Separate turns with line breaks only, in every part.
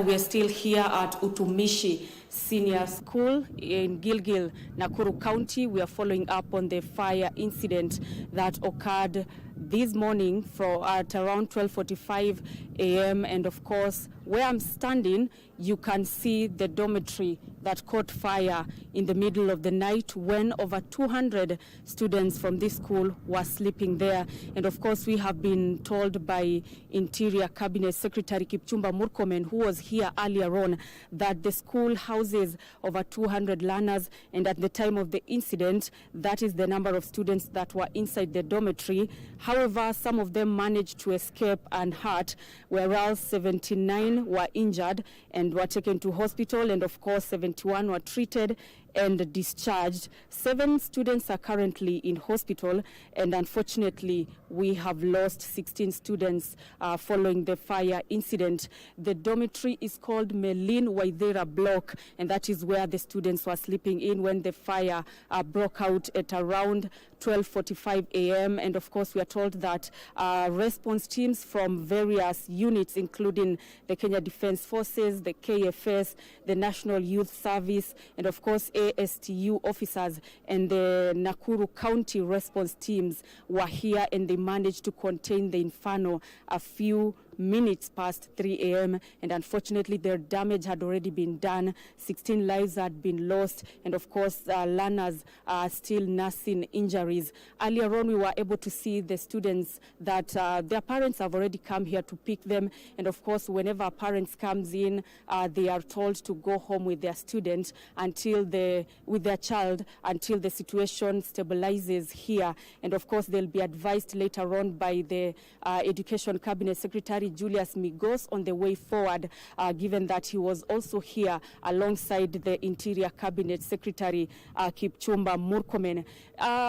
We're still here at Utumishi Senior School in Gilgil, Nakuru County. We are following up on the fire incident that occurred this morning at around 12:45 a.m. And of course, where I'm standing, you can see the dormitory that caught fire in the middle of the night when over 200 students from this school were sleeping there. And of course, we have been told by Interior Cabinet Secretary Kipchumba Murkomen, who was here earlier on, that the school houses over 200 learners, and at the time of the incident, that is the number of students that were inside the dormitory. However, some of them managed to escape unhurt, whereas 79 were injured and were taken to hospital, and of course 71 were treated and discharged. 7 students are currently in hospital, and unfortunately we have lost 16 students following the fire incident. The dormitory is called Melin Waithera Block, and that is where the students were sleeping in when the fire broke out at around 12:45 a.m. And of course, we are told that response teams from various units, including the Kenya Defence Forces, the KFS, the National Youth Service, and of course ASTU officers and the Nakuru County response teams were here, and they managed to contain the inferno a few minutes past 3 a.m. and unfortunately their damage had already been done. 16 lives had been lost, and of course learners are still nursing injuries. Earlier on, we were able to see the students that their parents have already come here to pick them, and of course whenever parents comes in, they are told to go home with their student with their child until the situation stabilizes here. And of course they'll be advised later on by the Education Cabinet Secretary Julius Migos on the way forward, given that he was also here alongside the Interior Cabinet Secretary Kipchumba Murkomen.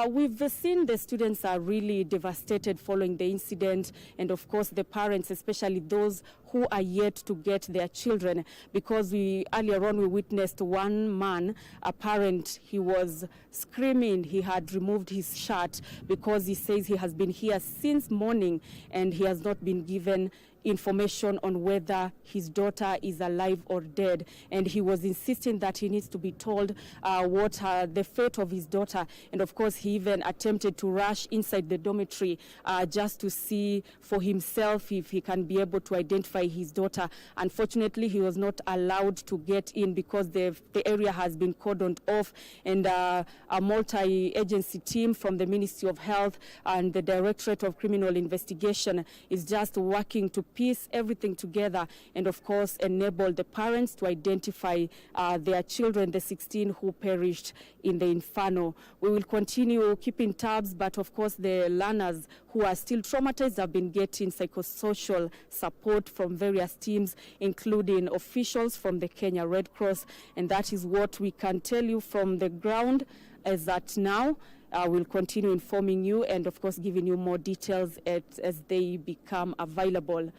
We've seen the students are really devastated following the incident, and of course the parents, especially those who are yet to get their children, because earlier on we witnessed one man, a parent, he was screaming. He had removed his shirt because he says he has been here since morning and he has not been given information on whether his daughter is alive or dead, and he was insisting that he needs to be told what the fate of his daughter. And of course he even attempted to rush inside the dormitory just to see for himself if he can be able to identify his daughter. Unfortunately, he was not allowed to get in because the area has been cordoned off, and a multi-agency team from the Ministry of Health and the Directorate of Criminal Investigation is just working to piece everything together and of course enable the parents to identify their children, the 16 who perished in the inferno. We will continue keeping tabs, but of course the learners who are still traumatized have been getting psychosocial support from various teams, including officials from the Kenya Red Cross, and that is what we can tell you from the ground as at now. We'll continue informing you and of course giving you more details as they become available.